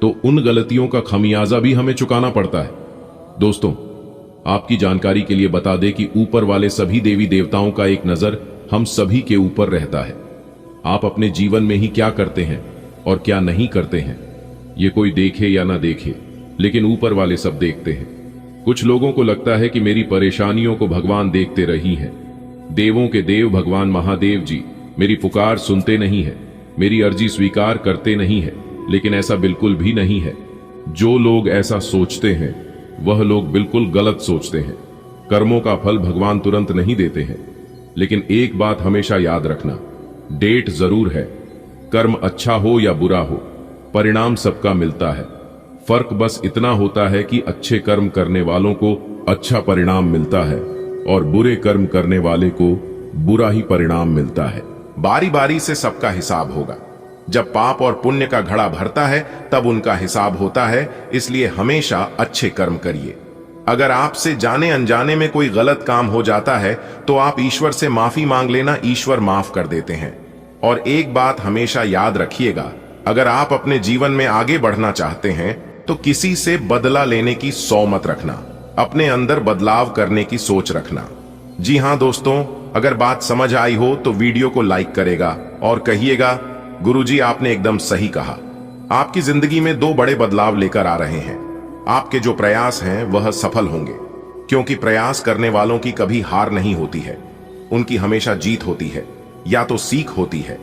S1: तो उन गलतियों का खमियाजा भी हमें चुकाना पड़ता है। दोस्तों, आपकी जानकारी के लिए बता दें कि ऊपर वाले सभी देवी देवताओं का एक नजर हम सभी के ऊपर रहता है। आप अपने जीवन में ही क्या करते हैं और क्या नहीं करते हैं, ये कोई देखे या ना देखे, लेकिन ऊपर वाले सब देखते हैं। कुछ लोगों को लगता है कि मेरी परेशानियों को भगवान देखते रही हैं। देवों के देव भगवान महादेव जी मेरी पुकार सुनते नहीं है, मेरी अर्जी स्वीकार करते नहीं है, लेकिन ऐसा बिल्कुल भी नहीं है। जो लोग ऐसा सोचते हैं वह लोग बिल्कुल गलत सोचते हैं। कर्मों का फल भगवान तुरंत नहीं देते हैं, लेकिन एक बात हमेशा याद रखना, डेट जरूर है। कर्म अच्छा हो या बुरा हो, परिणाम सबका मिलता है। फर्क बस इतना होता है कि अच्छे कर्म करने वालों को अच्छा परिणाम मिलता है और बुरे कर्म करने वाले को बुरा ही परिणाम मिलता है। बारी बारी से सबका हिसाब होगा। जब पाप और पुण्य का घड़ा भरता है तब उनका हिसाब होता है, इसलिए हमेशा अच्छे कर्म करिए। अगर आपसे जाने अनजाने में कोई गलत काम हो जाता है तो आप ईश्वर से माफी मांग लेना, ईश्वर माफ कर देते हैं। और एक बात हमेशा याद रखिएगा, अगर आप अपने जीवन में आगे बढ़ना चाहते हैं तो किसी से बदला लेने की सौ मत रखना, अपने अंदर बदलाव करने की सोच रखना। जी हां दोस्तों, अगर बात समझ आई हो तो वीडियो को लाइक करेगा और कहिएगा, गुरुजी आपने एकदम सही कहा। आपकी जिंदगी में दो बड़े बदलाव लेकर आ रहे हैं। आपके जो प्रयास हैं वह सफल होंगे, क्योंकि प्रयास करने वालों की कभी हार नहीं होती है, उनकी हमेशा जीत होती है या तो सीख होती है।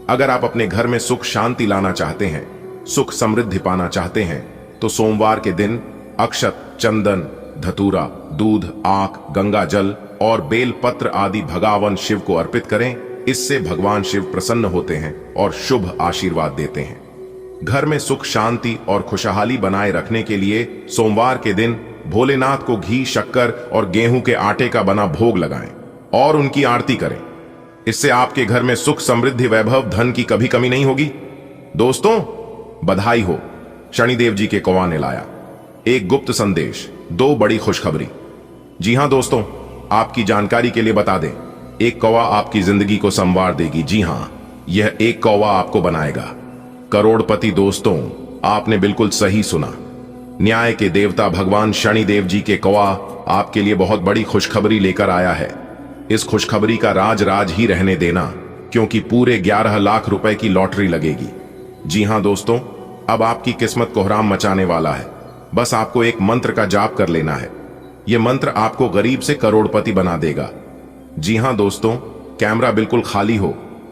S1: अगर आप अपने घर में सुख शांति लाना चाहते हैं, सुख समृद्धि पाना चाहते हैं, तो सोमवार के दिन अक्षत, चंदन, धतूरा, दूध, आक, गंगा जल और बेल पत्र आदि भगवान शिव को अर्पित करें। इससे भगवान शिव प्रसन्न होते हैं और शुभ आशीर्वाद देते हैं। घर में सुख शांति और खुशहाली बनाए रखने के लिए सोमवार के दिन भोलेनाथ को घी, शक्कर और गेहूं के आटे का बना भोग लगाएं और उनकी आरती करें। इससे आपके घर में सुख, समृद्धि, वैभव, धन की कभी कमी नहीं होगी। दोस्तों, बधाई हो, शनिदेव जी के कौवा ने लाया एक गुप्त संदेश, दो बड़ी खुशखबरी। जी हां दोस्तों, आपकी जानकारी के लिए बता दें, एक कौवा आपकी जिंदगी को संवार देगी। जी हां, यह एक कौवा आपको बनाएगा करोड़पति। दोस्तों, आपने बिल्कुल सही सुना। न्याय के देवता भगवान शनिदेव जी के कौवा आपके लिए बहुत बड़ी खुशखबरी लेकर आया है। इस खुशखबरी का राज राज ही रहने देना, क्योंकि पूरे 11 लाख रुपए की लॉटरी लगेगी। जी हां दोस्तों, अब आपकी किस्मत कोहराम मचाने वाला है। बस आपको एक मंत्र का जाप कर लेना है। यह मंत्र आपको गरीब से करोड़पति बना देगा। जी हां दोस्तों, कैमरा बिल्कुल खाली हो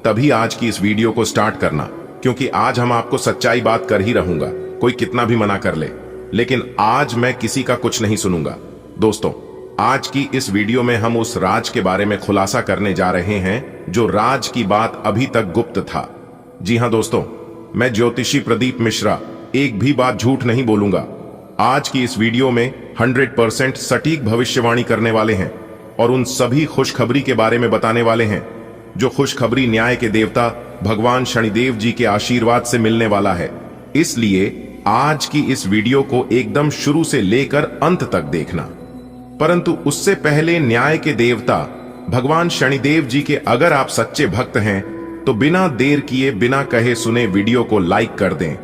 S1: तभी आज की इस वीडियो को स्टार्ट करना, क्योंकि आज हम आपको सच्चाई बात कर ही रहूंगा, कोई कितना भी मना कर ले, लेकिन आज मैं किसी का कुछ नहीं सुनूंगा। दोस्तों, आज की इस वीडियो में हम उस राज के बारे में खुलासा करने जा रहे हैं जो राज की बात अभी तक गुप्त था। जी हां दोस्तों, मैं ज्योतिषी प्रदीप मिश्रा एक भी बात झूठ नहीं बोलूंगा। आज की इस वीडियो में 100% सटीक भविष्यवाणी करने वाले हैं और उन सभी खुशखबरी के बारे में बताने वाले हैं जो खुशखबरी न्याय के देवता भगवान शनिदेव जी के आशीर्वाद से मिलने वाला है। इसलिए आज की इस वीडियो को एकदम शुरू से लेकर अंत तक देखना। परंतु उससे पहले न्याय के देवता भगवान शनिदेव जी के अगर आप सच्चे भक्त हैं तो बिना देर किए, बिना कहे सुने वीडियो को लाइक कर दें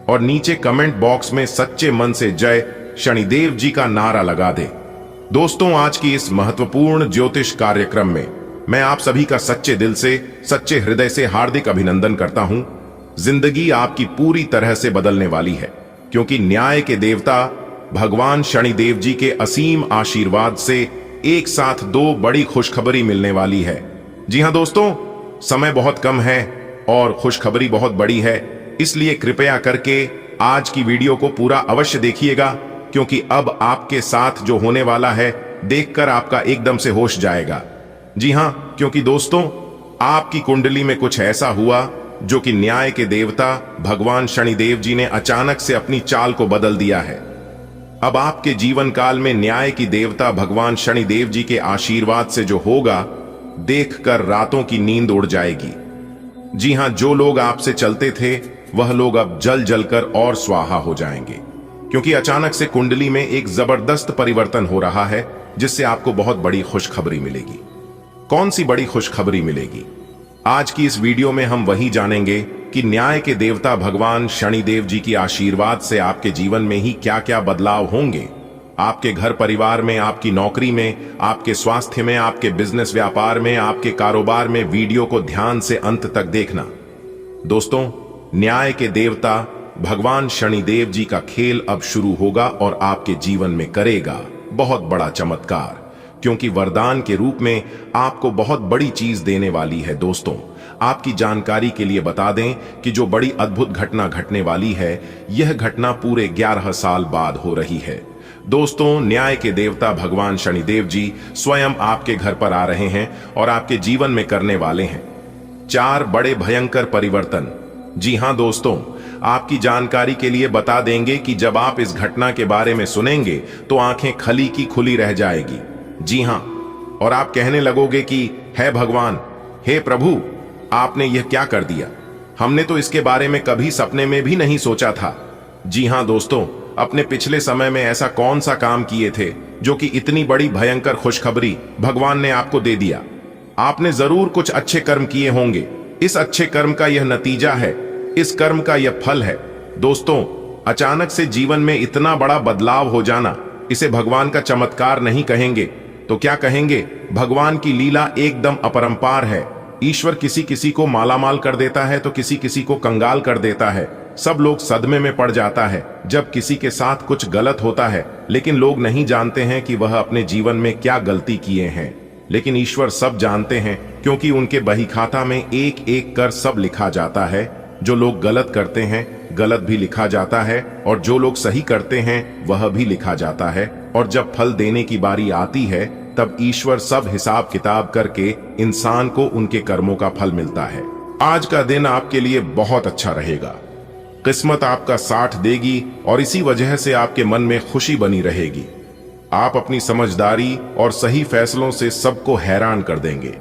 S1: और नीचे कमेंट बॉक्स में सच्चे मन से जय शनिदेव जी का नारा लगा दें। दोस्तों, आज की इस महत्वपूर्ण ज्योतिष कार्यक्रम में मैं आप सभी का सच्चे दिल से, सच्चे हृदय से हार्दिक अभिनंदन करता हूं। जिंदगी आपकी पूरी तरह से बदलने वाली है, क्योंकि न्याय के देवता भगवान शनिदेव जी के असीम आशीर्वाद से एक साथ दो बड़ी खुशखबरी मिलने वाली है। जी हां दोस्तों, समय बहुत कम है और खुशखबरी बहुत बड़ी है, इसलिए कृपया करके आज की वीडियो को पूरा अवश्य देखिएगा, क्योंकि अब आपके साथ जो होने वाला है देखकर आपका एकदम से होश जाएगा। जी हां, क्योंकि दोस्तों, आपकी कुंडली में कुछ ऐसा हुआ जो कि न्याय के देवता भगवान शनिदेव जी ने अचानक से अपनी चाल को बदल दिया है। अब आपके जीवन काल में न्याय की देवता भगवान शनिदेव जी के आशीर्वाद से जो होगा, देखकर रातों की नींद उड़ जाएगी। जी हां, जो लोग आपसे चलते थे वह लोग अब जल जलकर और स्वाहा हो जाएंगे, क्योंकि अचानक से कुंडली में एक जबरदस्त परिवर्तन हो रहा है, जिससे आपको बहुत बड़ी खुशखबरी मिलेगी। कौन सी बड़ी खुशखबरी मिलेगी? आज की इस वीडियो में हम वही जानेंगे कि न्याय के देवता भगवान शनिदेव जी की आशीर्वाद से आपके जीवन में ही क्या क्या बदलाव होंगे। आपके घर परिवार में, आपकी नौकरी में, आपके स्वास्थ्य में, आपके बिजनेस व्यापार में, आपके कारोबार में। वीडियो को ध्यान से अंत तक देखना। दोस्तों, न्याय के देवता भगवान शनिदेव जी का खेल अब शुरू होगा और आपके जीवन में करेगा बहुत बड़ा चमत्कार, क्योंकि वरदान के रूप में आपको बहुत बड़ी चीज देने वाली है। दोस्तों, आपकी जानकारी के लिए बता दें कि जो बड़ी अद्भुत घटना घटने वाली है, यह घटना पूरे 11 साल बाद हो रही है। दोस्तों, न्याय के देवता भगवान शनिदेव जी स्वयं आपके घर पर आ रहे हैं और आपके जीवन में करने वाले हैं 4 बड़े भयंकर परिवर्तन। जी हां दोस्तों, आपकी जानकारी के लिए बता देंगे कि जब आप इस घटना के बारे में सुनेंगे तो आंखें खली की खुली रह जाएगी। जी हां, और आप कहने लगोगे कि हे भगवान, हे प्रभु, आपने यह क्या कर दिया? हमने तो इसके बारे में कभी सपने में भी नहीं सोचा था। जी हां दोस्तों, अपने पिछले समय में ऐसा कौन सा काम किए थे जो कि इतनी बड़ी भयंकर खुशखबरी भगवान ने आपको दे दिया? आपने जरूर कुछ अच्छे कर्म किए होंगे। इस अच्छे कर्म का यह नतीजा है, इस कर्म का यह फल है। दोस्तों, अचानक से जीवन में इतना बड़ा बदलाव हो जाना, इसे भगवान का चमत्कार नहीं कहेंगे तो क्या कहेंगे? भगवान की लीला एकदम अपरंपार है। ईश्वर किसी किसी को मालामाल कर देता है तो किसी किसी को कंगाल कर देता है। सब लोग सदमे में पड़ जाता है जब किसी के साथ कुछ गलत होता है, लेकिन लोग नहीं जानते हैं कि वह अपने जीवन में क्या गलती किए हैं। लेकिन ईश्वर सब जानते हैं, क्योंकि उनके बही खाता में एक एक कर सब लिखा जाता है। जो लोग गलत करते हैं गलत भी लिखा जाता है, और जो लोग सही करते हैं वह भी लिखा जाता है। और जब फल देने की बारी आती है तब ईश्वर सब हिसाब किताब करके इंसान को उनके कर्मों का फल मिलता है। आज का दिन आपके लिए बहुत अच्छा रहेगा। किस्मत आपका साथ देगी और इसी वजह से आपके मन में खुशी बनी रहेगी। आप अपनी समझदारी और सही फैसलों से सबको हैरान कर देंगे।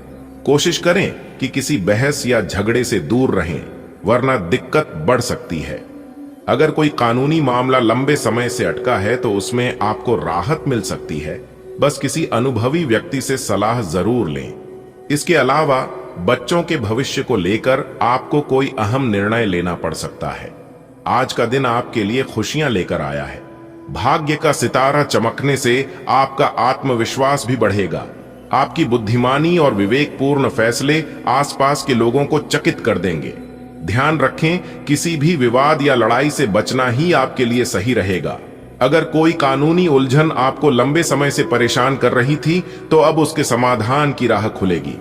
S1: कोशिश करें कि किसी बहस या झगड़े से दूर रहें, वरना दिक्कत बढ़ सकती है। अगर कोई कानूनी मामला लंबे समय से अटका है तो उसमें आपको राहत मिल सकती है। बस किसी अनुभवी व्यक्ति से सलाह जरूर लें। इसके अलावा बच्चों के भविष्य को लेकर आपको कोई अहम निर्णय लेना पड़ सकता है। आज का दिन आपके लिए खुशियां लेकर आया है। भाग्य का सितारा चमकने से आपका आत्मविश्वास भी बढ़ेगा। आपकी बुद्धिमानी और विवेकपूर्ण फैसले आसपास के लोगों को चकित कर देंगे। ध्यान रखें, किसी भी विवाद या लड़ाई से बचना ही आपके लिए सही रहेगा। अगर कोई कानूनी उलझन आपको लंबे समय से परेशान कर रही थी तो अब उसके समाधान की राह खुलेगी।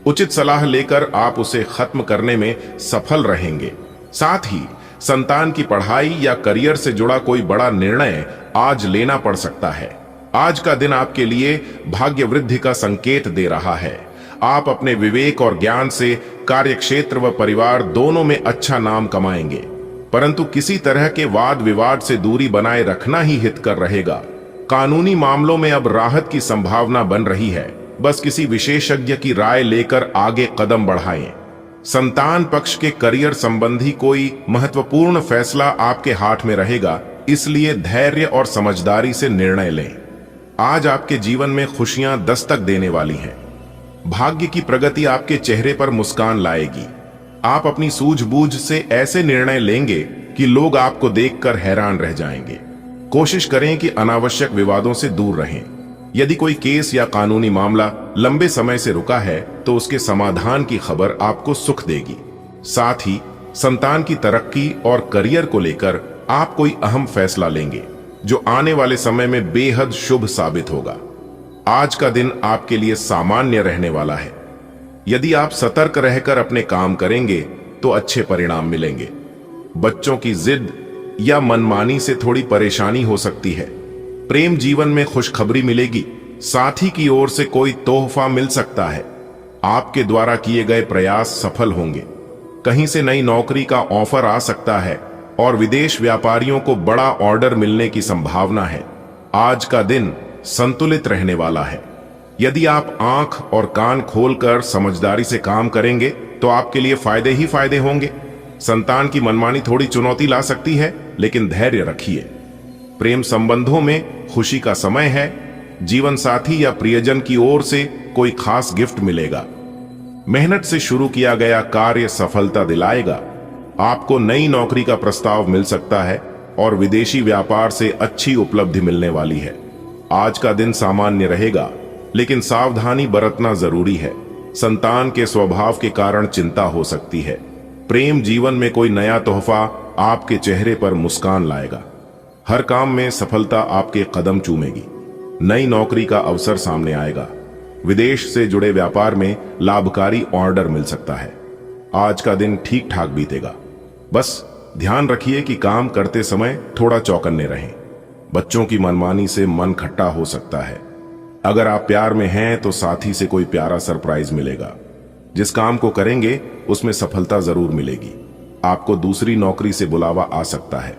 S1: उचित सलाह लेकर आप उसे खत्म करने में सफल रहेंगे। साथ ही संतान की पढ़ाई या करियर से जुड़ा कोई बड़ा निर्णय आज लेना पड़ सकता है। आज का दिन आपके लिए भाग्य वृद्धि का संकेत दे रहा है। आप अपने विवेक और ज्ञान से कार्यक्षेत्र व परिवार दोनों में अच्छा नाम कमाएंगे, परंतु किसी तरह के वाद विवाद से दूरी बनाए रखना ही हितकर रहेगा। कानूनी मामलों में अब राहत की संभावना बन रही है। बस किसी विशेषज्ञ की राय लेकर आगे कदम बढ़ाएं। संतान पक्ष के करियर संबंधी कोई महत्वपूर्ण फैसला आपके हाथ में रहेगा, इसलिए धैर्य और समझदारी से निर्णय लें। आज आपके जीवन में खुशियां दस्तक देने वाली हैं। भाग्य की प्रगति आपके चेहरे पर मुस्कान लाएगी। आप अपनी सूझबूझ से ऐसे निर्णय लेंगे कि लोग आपको देखकर हैरान रह जाएंगे। कोशिश करें कि अनावश्यक विवादों से दूर रहें। यदि कोई केस या कानूनी मामला लंबे समय से रुका है तो उसके समाधान की खबर आपको सुख देगी। साथ ही संतान की तरक्की और करियर को लेकर आप कोई अहम फैसला लेंगे जो आने वाले समय में बेहद शुभ साबित होगा। आज का दिन आपके लिए सामान्य रहने वाला है। यदि आप सतर्क रहकर अपने काम करेंगे तो अच्छे परिणाम मिलेंगे। बच्चों की जिद या मनमानी से थोड़ी परेशानी हो सकती है। प्रेम जीवन में खुशखबरी मिलेगी। साथी की ओर से कोई तोहफा मिल सकता है। आपके द्वारा किए गए प्रयास सफल होंगे। कहीं से नई नौकरी का ऑफर आ सकता है और विदेश व्यापारियों को बड़ा ऑर्डर मिलने की संभावना है। आज का दिन संतुलित रहने वाला है। यदि आप आंख और कान खोलकर समझदारी से काम करेंगे तो आपके लिए फायदे ही फायदे होंगे। संतान की मनमानी थोड़ी चुनौती ला सकती है, लेकिन धैर्य रखिए। प्रेम संबंधों में खुशी का समय है। जीवन साथी या प्रियजन की ओर से कोई खास गिफ्ट मिलेगा। मेहनत से शुरू किया गया कार्य सफलता दिलाएगा। आपको नई नौकरी का प्रस्ताव मिल सकता है और विदेशी व्यापार से अच्छी उपलब्धि मिलने वाली है। आज का दिन सामान्य रहेगा, लेकिन सावधानी बरतना जरूरी है। संतान के स्वभाव के कारण चिंता हो सकती है। प्रेम जीवन में कोई नया तोहफा आपके चेहरे पर मुस्कान लाएगा। हर काम में सफलता आपके कदम चूमेगी। नई नौकरी का अवसर सामने आएगा। विदेश से जुड़े व्यापार में लाभकारी ऑर्डर मिल सकता है। आज का दिन ठीक ठाक बीतेगा। बस ध्यान रखिए कि काम करते समय थोड़ा चौकन्ने रहें। बच्चों की मनमानी से मन खट्टा हो सकता है। अगर आप प्यार में हैं तो साथी से कोई प्यारा सरप्राइज मिलेगा। जिस काम को करेंगे उसमें सफलता जरूर मिलेगी। आपको दूसरी नौकरी से बुलावा आ सकता है।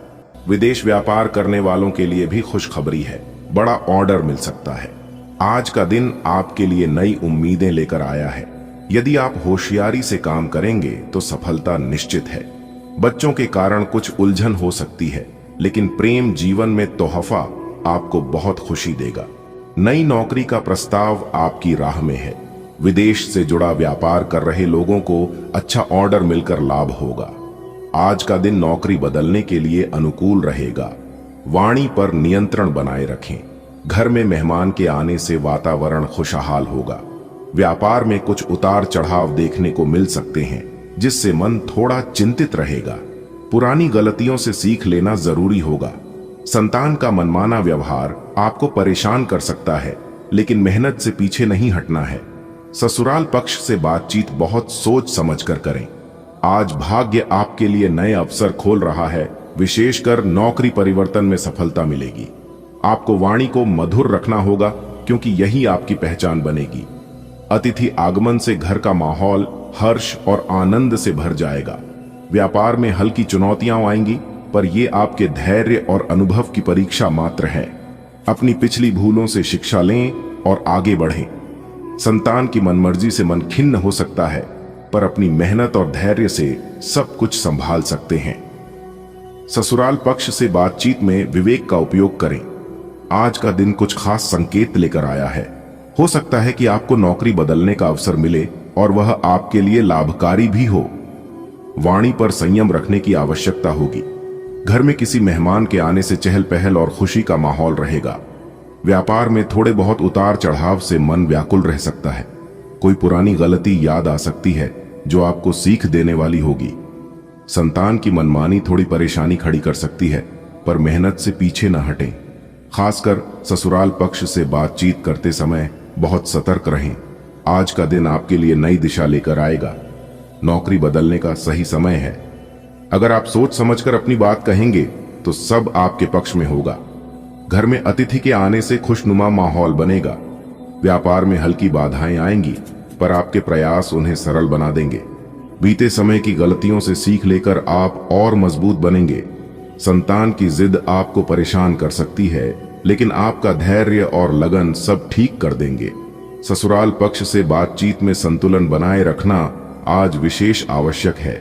S1: विदेश व्यापार करने वालों के लिए भी खुशखबरी है। बड़ा ऑर्डर मिल सकता है। आज का दिन आपके लिए नई उम्मीदें लेकर आया है। यदि आप होशियारी से काम करेंगे तो सफलता निश्चित है। बच्चों के कारण कुछ उलझन हो सकती है, लेकिन प्रेम जीवन में तोहफा आपको बहुत खुशी देगा। नई नौकरी का प्रस्ताव आपकी राह में है। विदेश से जुड़ा व्यापार कर रहे लोगों को अच्छा ऑर्डर मिलकर लाभ होगा। आज का दिन नौकरी बदलने के लिए अनुकूल रहेगा। वाणी पर नियंत्रण बनाए रखें। घर में मेहमान के आने से वातावरण खुशहाल होगा। व्यापार में कुछ उतार चढ़ाव देखने को मिल सकते हैं, जिससे मन थोड़ा चिंतित रहेगा। पुरानी गलतियों से सीख लेना जरूरी होगा। संतान का मनमाना व्यवहार आपको परेशान कर सकता है, लेकिन मेहनत से पीछे नहीं हटना है। ससुराल पक्ष से बातचीत बहुत सोच समझकर करें। आज भाग्य आपके लिए नए अवसर खोल रहा है। विशेषकर नौकरी परिवर्तन में सफलता मिलेगी। आपको वाणी को मधुर रखना होगा, क्योंकि यही आपकी पहचान बनेगी। अतिथि आगमन से घर का माहौल हर्ष और आनंद से भर जाएगा। व्यापार में हल्की चुनौतियां आएंगी, पर यह आपके धैर्य और अनुभव की परीक्षा मात्र है। अपनी पिछली भूलों से शिक्षा लें और आगे बढ़ें। संतान की मनमर्जी से मन खिन्न हो सकता है, पर अपनी मेहनत और धैर्य से सब कुछ संभाल सकते हैं। ससुराल पक्ष से बातचीत में विवेक का उपयोग करें। आज का दिन कुछ खास संकेत लेकर आया है। हो सकता है कि आपको नौकरी बदलने का अवसर मिले और वह आपके लिए लाभकारी भी हो। वाणी पर संयम रखने की आवश्यकता होगी। घर में किसी मेहमान के आने से चहल पहल और खुशी का माहौल रहेगा। व्यापार में थोड़े बहुत उतार चढ़ाव से मन व्याकुल रह सकता है। कोई पुरानी गलती याद आ सकती है जो आपको सीख देने वाली होगी। संतान की मनमानी थोड़ी परेशानी खड़ी कर सकती है, पर मेहनत से पीछे न हटें। खासकर ससुराल पक्ष से बातचीत करते समय बहुत सतर्क रहें। आज का दिन आपके लिए नई दिशा लेकर आएगा। नौकरी बदलने का सही समय है। अगर आप सोच समझकर अपनी बात कहेंगे तो सब आपके पक्ष में होगा। घर में अतिथि के आने से खुशनुमा माहौल बनेगा। व्यापार में हल्की बाधाएं आएंगी, पर आपके प्रयास उन्हें सरल बना देंगे। बीते समय की गलतियों से सीख लेकर आप और मजबूत बनेंगे। संतान की जिद आपको परेशान कर सकती है, लेकिन आपका धैर्य और लगन सब ठीक कर देंगे। ससुराल पक्ष से बातचीत में संतुलन बनाए रखना आज विशेष आवश्यक है।